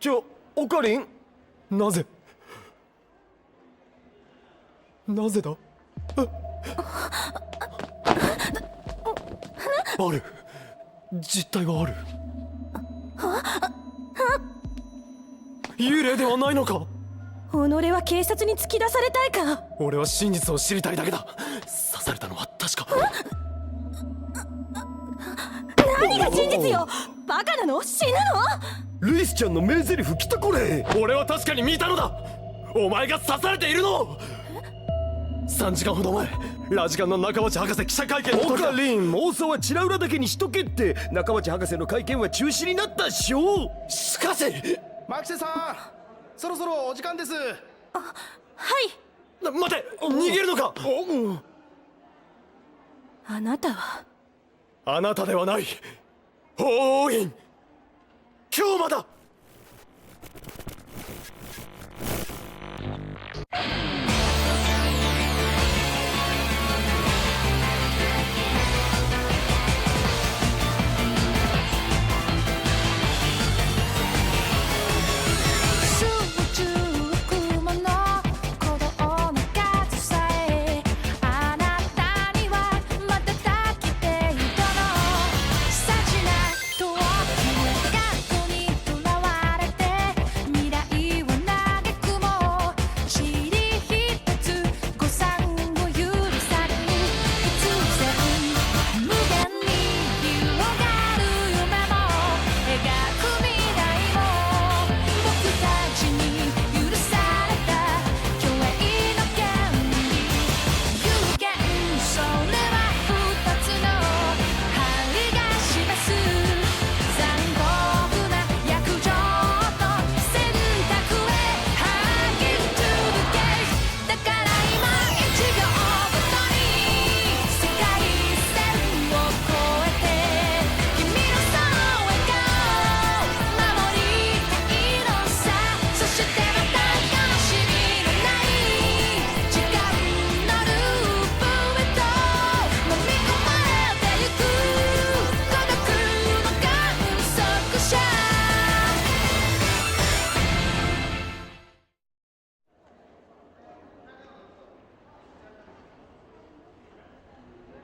じゃあオカリン、なぜだ？ある、実体はある。幽霊ではないのか？己は警察に突き出されたいか？俺は真実を知りたいだけだ。刺されたのは確か。何が真実よ！バカなの？死ぬの？ルイスちゃんの名台詞来たこれ。俺は確かに見たのだ。お前が刺されているのを。3時間ほど前、ラジカンの中町博士記者会見の時だ。オカリン、妄想はチラ裏だけにしとけって。中町博士の会見は中止になったっしょ。しかしマキセさん、そろそろお時間です。はい。待て、逃げるのか？あなたは？あなたではない。法王院京馬だ。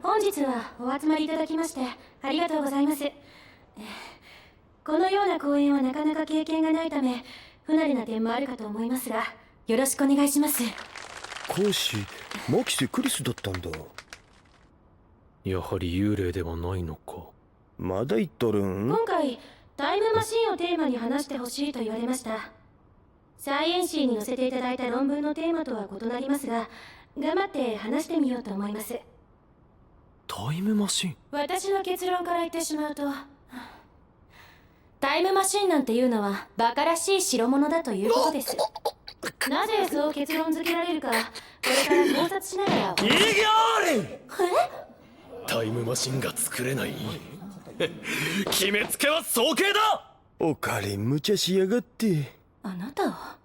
本日はお集まりいただきましてありがとうございます。このような公演はなかなか経験がないため不慣れな点もあるかと思いますが、よろしくお願いします。講師マキセ・クリスだったんだ。やはり幽霊ではないのか。まだ言っとるん？今回タイムマシンをテーマに話してほしいと言われました。サイエンシーに載せていただいた論文のテーマとは異なりますが、頑張って話してみようと思います。タイムマシン？私の結論から言ってしまうと、タイムマシンなんていうのはバカらしい代物だということです。なぜそう結論付けられるか、これから考察しながら。異業連！タイムマシンが作れない？決めつけは早計だ！オカリン無茶しやがって。あなたは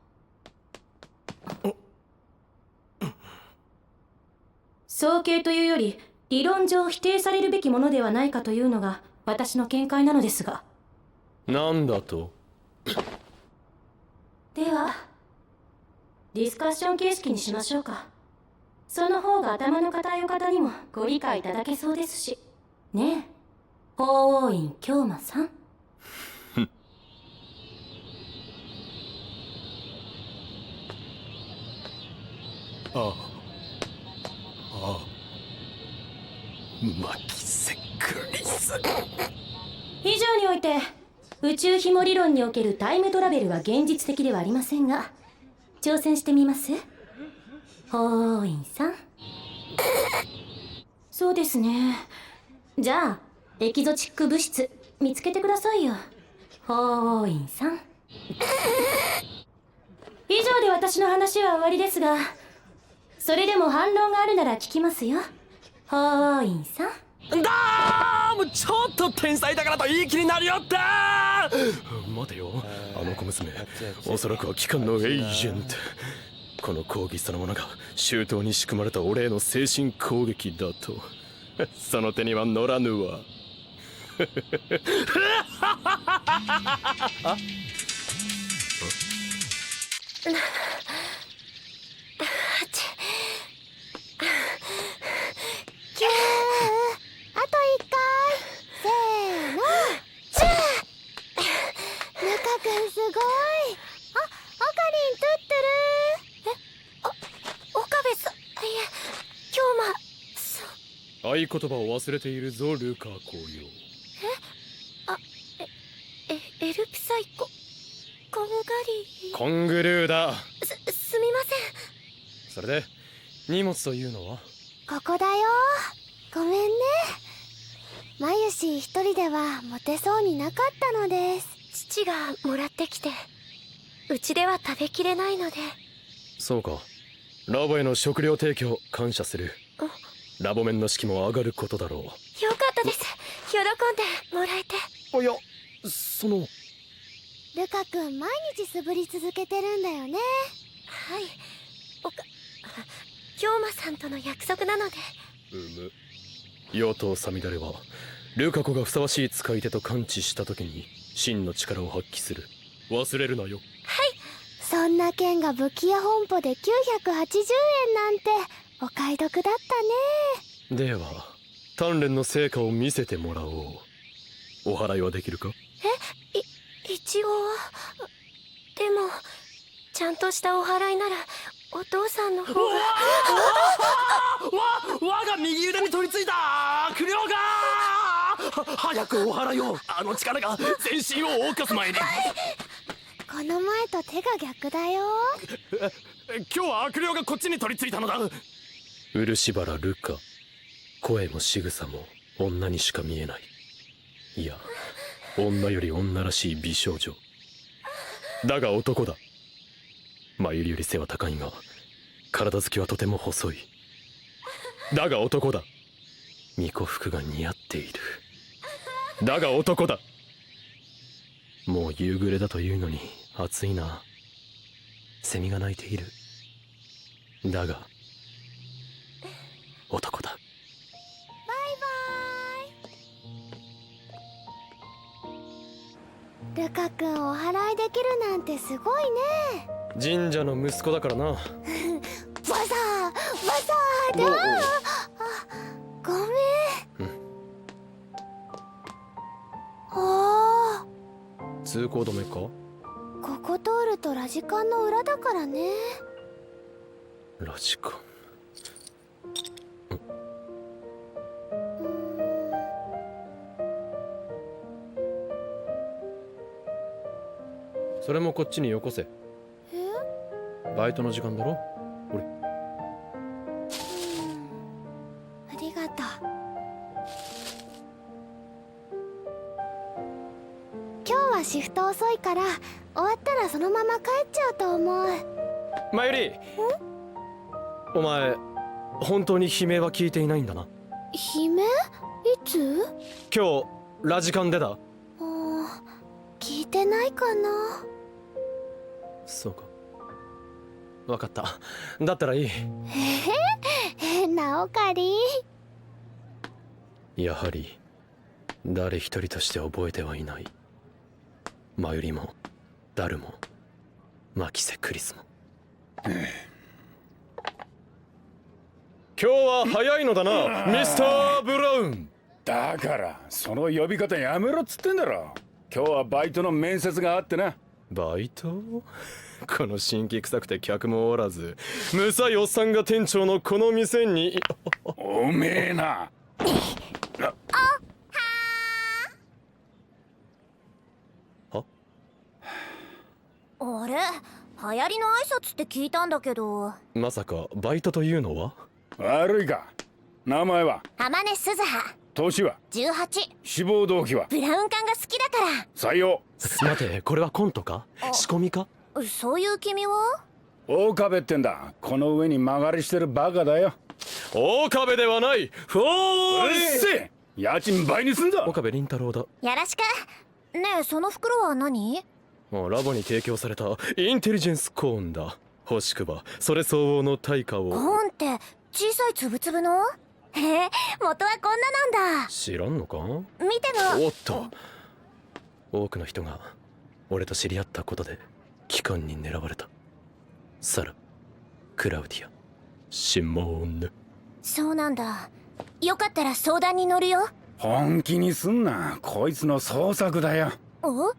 早計というより理論上否定されるべきものではないかというのが私の見解なのですが。なんだと？ではディスカッション形式にしましょうか。その方が頭の固いお方にもご理解いただけそうですしねえ、法王院京馬さん。マキセ・クリス。以上において宇宙紐理論におけるタイムトラベルは現実的ではありませんが、挑戦してみます？法王院さん。そうですね。じゃあエキゾチック物質見つけてくださいよ、法王院さん。以上で私の話は終わりですが、それでも反論があるなら聞きますよ、法王院さん。もうちょっと天才だからといい気になりよった。待てよ、あの小娘、おそらくは機関のエージェント。この講義そのものが周到に仕組まれた俺への精神攻撃だと。その手には乗らぬわ。あと1回。せーの。ルカ君すごい。あ、オカリントゥットゥル。岡部さん、いえ、京馬さん。合言葉を忘れているぞルカ公よ。エルプサイココンガリコングルーだ。すみません。それで荷物というのは？ここだよ。ごめんね。マユシ一人では持てそうになかったのです。父がもらってきて、うちでは食べきれないので。そうか。ラボへの食料提供感謝する。ラボ面の士気も上がることだろう。よかったです。喜んでもらえて。いや、そのルカ君毎日素振り続けてるんだよね。はい。京馬さんとの約束なので。妖刀サミダレはルカ子がふさわしい使い手と感知した時に真の力を発揮する。忘れるなよ。はい。そんな剣が武器屋本舗で980円なんてお買い得だったね。では鍛錬の成果を見せてもらおう。お払いはできるか？一応。でもちゃんとしたお払いならお父さんの方が。我が右腕に取り付いた不良が早くお払いを。あの力が全身を動かす前に。この前と手が逆だよ。今日は悪霊がこっちに取り付いたのだ。漆原ルカ、声も仕草も女にしか見えない。いや、女より女らしい美少女だが男だ。真由里より背は高いが体つきはとても細い。だが男だ。巫女服が似合っている。だが男だ。もう夕暮れだというのに暑いな。セミが鳴いている。だが男だ。バイバイ。ルカ君お払いできるなんてすごいね。神社の息子だからな。わざだ。ごめん。通行止めか？ここ通るとラジカンの裏だからね。ラジカン。それもこっちによこせ。バイトの時間だろ。ほれ。ありがとう。今日はシフト遅いから終わったらそのまま帰っちゃうと思う。マユリ、お前本当に悲鳴は聞いていないんだな。悲鳴？いつ？今日ラジカンでだ。聞いてないかな。そうか、分かった。だったらいい。変なオカリン。やはり誰一人として覚えてはいない。マユリもダルもマキセ・クリスも。今日は早いのだなミスター・ブラウン。だからその呼び方やめろっつってんだろ。今日はバイトの面接があってな。バイト？この新規臭くて客もおらずむさいおっさんが店長のこの店に。おめえな。あれ、流行りの挨拶って聞いたんだけど。まさかバイトというのは？悪いか。名前は？天音鈴葉。年は18。志望動機は？ブラウン管が好きだか採用。待て、これはコントか？仕込みか？ら。そういう君は？大壁ってんだ。この上に曲がりしてるバカだよ。岡部ではない。フォーうっせえ。家賃倍にすんぞ。岡部倫太郎だ。よろしく。ねえ、その袋は何？ラボに提供されたインテリジェンスコーンだ。欲しくばそれ相応の対価を。コーンって小さいつぶつぶの？へえ、元はこんななんだ。知らんのか？見ても。おっと、多くの人が俺と知り合ったことで機関に狙われた。サラ、クラウディア、シモーヌ。そうなんだ。よかったら相談に乗るよ。本気にすんな。こいつの創作だよ。お？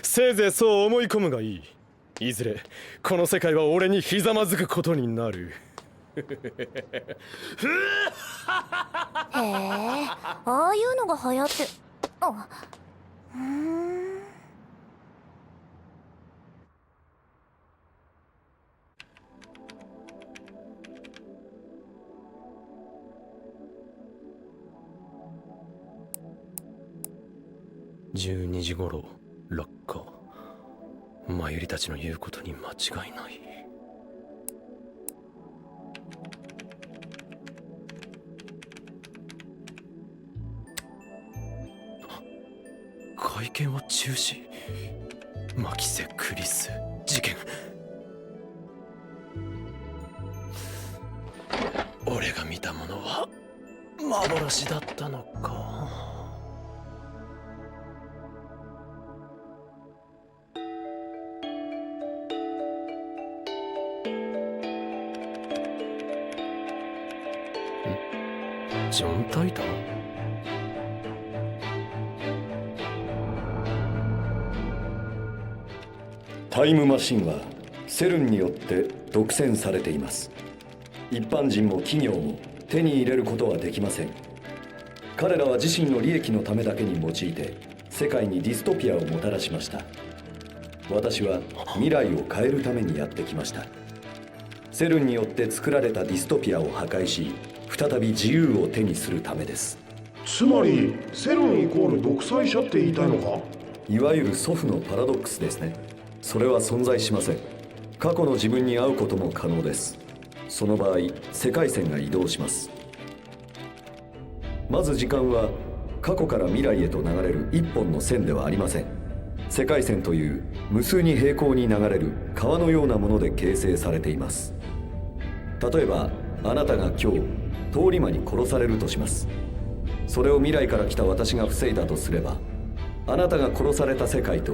せいぜいそう思い込むがいい。いずれこの世界は俺にひざまずくことになる。へえ、ああいうのが流行って。あ、12時頃落下。マユリたちの言うことに間違いない。会見は中止。マキセ・クリス事件。俺が見たものは幻だったのか。ジョン・タイタン？タイムマシンはセルンによって独占されています。一般人も企業も手に入れることはできません。彼らは自身の利益のためだけに用いて世界にディストピアをもたらしました。私は未来を変えるためにやってきました。セルンによって作られたディストピアを破壊し、再び自由を手にするためです。つまりセルンイコール独裁者って言いたいのか？いわゆる祖父のパラドックスですね。それは存在しません。過去の自分に会うことも可能です。その場合、世界線が移動します。まず時間は過去から未来へと流れる一本の線ではありません。世界線という無数に平行に流れる川のようなもので形成されています。例えばあなたが今日通り魔に殺されるとします。それを未来から来た私が防いだとすれば、あなたが殺された世界と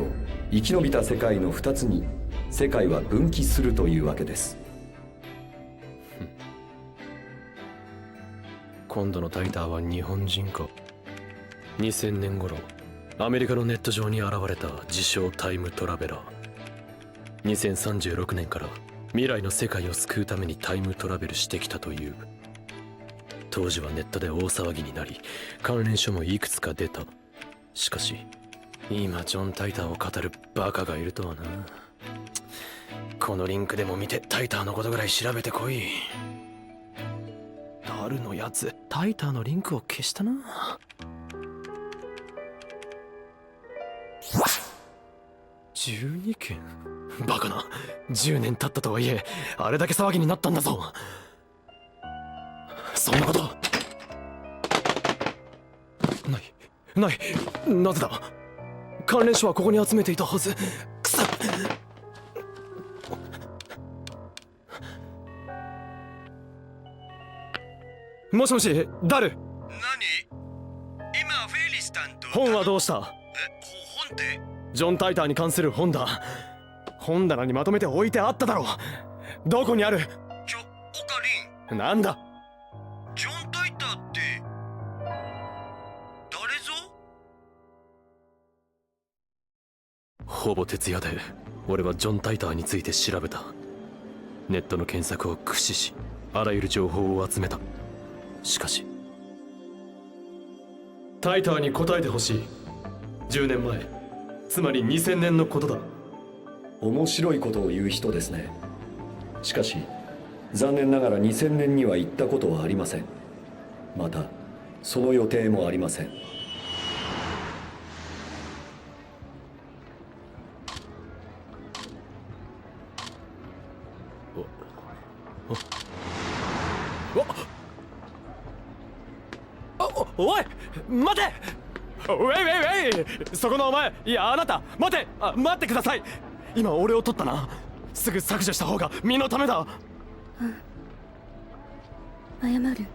生き延びた世界の2つに世界は分岐するというわけです。今度のタイターは日本人か。2000年頃アメリカのネット上に現れた自称タイムトラベラー。2036年から未来の世界を救うためにタイムトラベルしてきたという。当時はネットで大騒ぎになり、関連書もいくつか出た。しかし今ジョン・タイターを語るバカがいるとはな。このリンクでも見てタイターのことぐらい調べてこい。ダルのやつ、タイターのリンクを消したな。12件？バカな。10年経ったとはいえあれだけ騒ぎになったんだぞ。そんなことない。なぜだ。関連書はここに集めていたはず。くそ。もしもし、ダル。何？今フェイリスタンと本はどうした？本って？ジョン・タイターに関する本だ。本棚にまとめて置いてあっただろう。どこにある？オカリン。なんだ？ジョン・タイターって誰ぞ？ほぼ徹夜で俺はジョン・タイターについて調べた。ネットの検索を駆使しあらゆる情報を集めた。しかしタイターに答えてほしい。10年前、つまり2000年のことだ。面白いことを言う人ですね。しかし残念ながら2000年には行ったことはありません。またその予定もありません。おい待て。ウェイそこのお前、いやあなた待て。待ってください。今俺を取ったな。すぐ削除した方が身のためだ。謝る。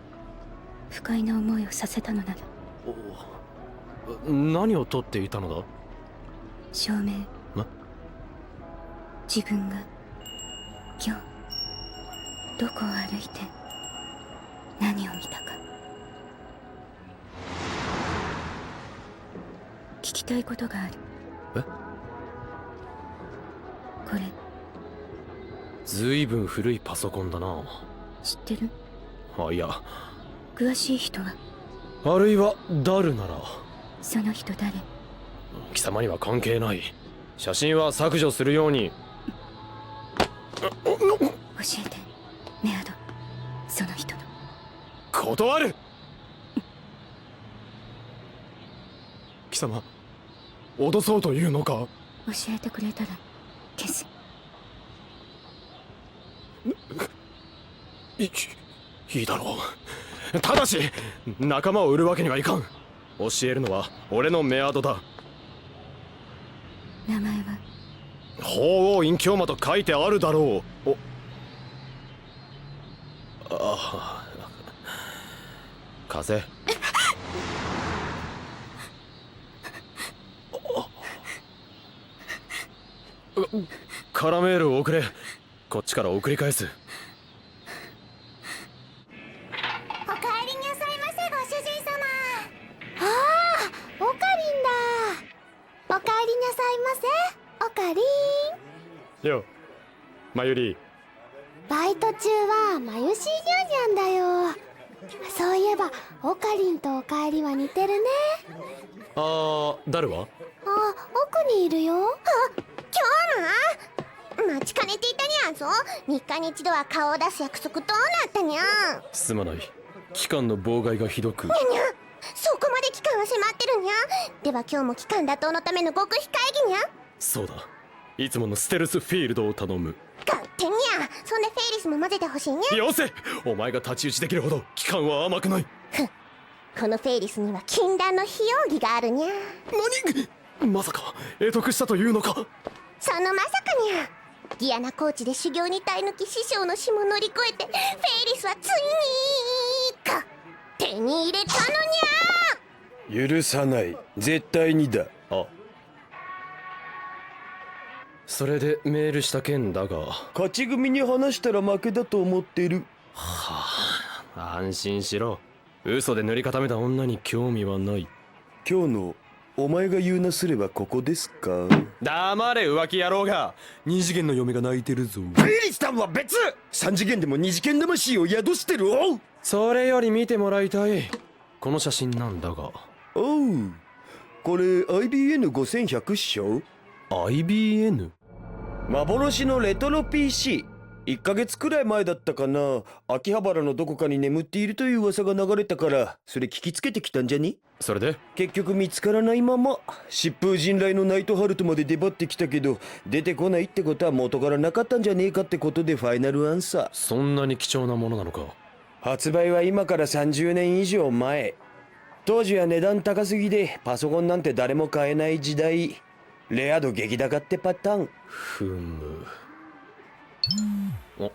不快な思いをさせたのなら何を取っていたのだ？証明。自分が今日どこを歩いて何を見たか。聞きたいことがある。え？これずいぶん古いパソコンだな。知ってる？あ、いや、詳しい人は？あるいはダルなら。その人誰？貴様には関係ない。写真は削除するように。教えてメアド、その人の。断る。貴様、脅そうというのか？教えてくれたら消す。いいだろう。ただし仲間を売るわけにはいかん。教えるのは俺のメアドだ。名前は？鳳凰院京馬と書いてあるだろう。ああ、風。カラメールを送れ。こっちから送り返す。おかえりになさいませ、ご主人様。ああ、オカリンだ。おかえりなさいませ、オカリン。よ、マユリ。バイト中はマユシーニャンニャンだよ。そういえばオカリンとおかえりは似てるね。ダルは？あ、奥にいるよ。今日も待ちかねていたにゃんぞ。3日に一度は顔を出す約束どうなったにゃん。すまない。期間の妨害がひどく。にゃにゃ、そこまで期間は迫ってるにゃ。では今日も期間打倒のための極秘会議にゃ。そうだ、いつものステルスフィールドを頼む。勝手にゃ。そんでフェイリスも混ぜてほしいにゃ。よせ、お前が太刀打ちできるほど期間は甘くない。このフェイリスには禁断の非容疑があるにゃ。何？まさか会得したというのか？そのまさかにゃ。ギアナコーチで修行に耐え抜き師匠の死も乗り越えてフェイリスはついに手に入れたのにゃ。許さない、絶対にだ。あ、それでメールした件だが、勝ち組に話したら負けだと思ってる。安心しろ。嘘で塗り固めた女に興味はない。今日のお前が言うなすればここですか？黙れ浮気野郎が。二次元の嫁が泣いてるぞ。フェイリスさんは別。三次元でも二次元魂を宿してる。おう。それより見てもらいたいこの写真なんだが。おう、これ IBN5100 っしょ。 IBN？ 幻のレトロ PC。1ヶ月くらい前だったかな。秋葉原のどこかに眠っているという噂が流れたから、それ聞きつけてきたんじゃに。それで結局見つからないまま疾風陣雷のナイトハルトまで出張ってきたけど、出てこないってことは元からなかったんじゃねえかってことでファイナルアンサー。そんなに貴重なものなのか？発売は今から30年以上前。当時は値段高すぎでパソコンなんて誰も買えない時代。レア度激高ってパターン。ふむ。お、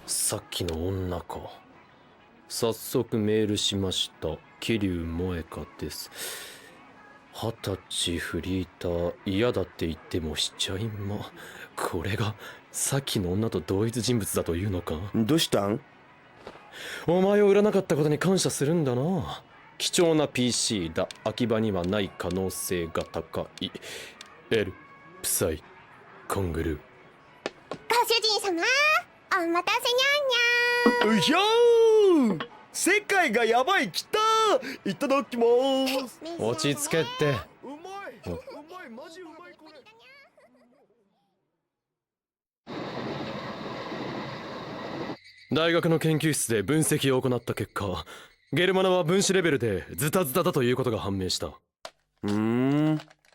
さっきの女か。早速メールしました。桐生萌香です。20歳フリーター、嫌だって言ってもしちゃいま。これがさっきの女と同一人物だというのか？どうしたん？お前を売らなかったことに感謝するんだな。貴重な PC だ。秋葉にはない可能性が高い。エル、プサイ、コングルー。ご主人様、お待たせにゃんにゃん。うひょー、世界がやばい。来た。いただきまーす。落ち着けって。うまい、マジうまいこれ。大学の研究室で分析を行った結果、ゲルマナは分子レベルでズタズタだということが判明した。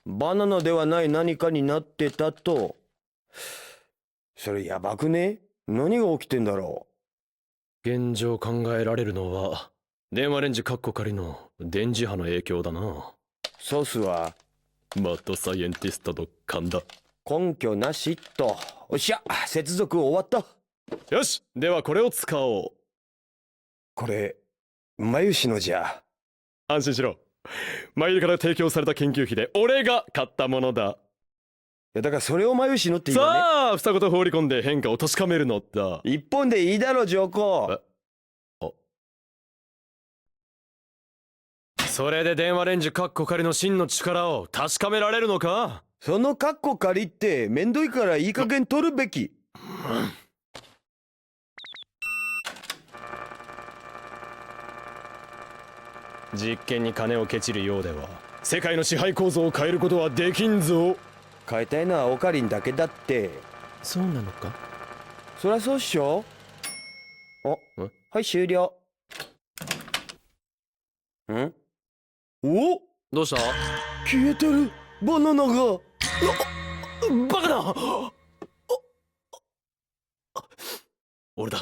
バナナではない何かになってたと。それやばくね？何が起きてんだろう。現状考えられるのは電話レンジカッコ仮の電磁波の影響だな。ソースはマッドサイエンティストと勘だ。根拠なしと。おっしゃ、接続終わった。よし、ではこれを使おう。これ眉氏のじゃ。安心しろ。マユリから提供された研究費で俺が買ったものだ。いやだからそれを眉氏のって言うね。さあ二言放り込んで変化を確かめるのだ。一本でいいだろ上皇。それで電話レンジカッコ仮の真の力を確かめられるのか。そのカッコ借りってめんどいからいい加減取るべき。実験に金をケチるようでは世界の支配構造を変えることはできんぞ。変えたいのはオカリンだけだって。そうなのか。そりゃそうっしょ。はい終了。お、どうした。消えてるバナナが。バカだ。俺だ。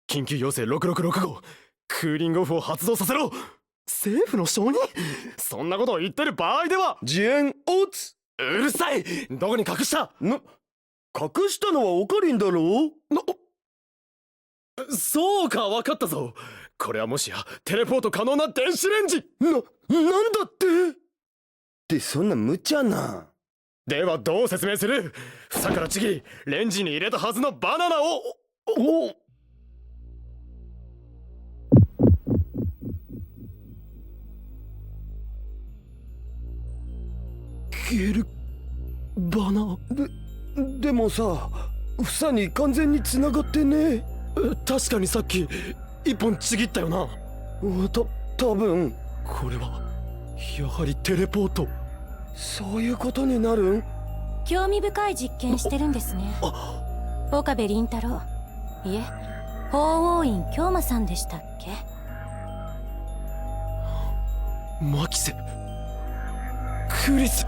緊急要請6665。クーリングオフを発動させろ。政府の承認。そんなことを言ってる場合では。ジエンオツ。うるさい。どこに隠した。隠したのはオカリンだろう。そうか、分かったぞ。これはもしやテレポート可能な電子レンジ。なんだってってそんな無茶な。ではどう説明する。房からちぎりレンジに入れたはずのバナナを。消えるバナ。でもさ房に完全に繋がってね。確かにさっき一本ちぎったよな。多分これはやはりテレポート。そういうことになるん。興味深い実験してるんですね。岡部倫太郎、いえ法王院京馬さんでしたっけ。マキセクリス。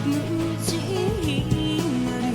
無事になる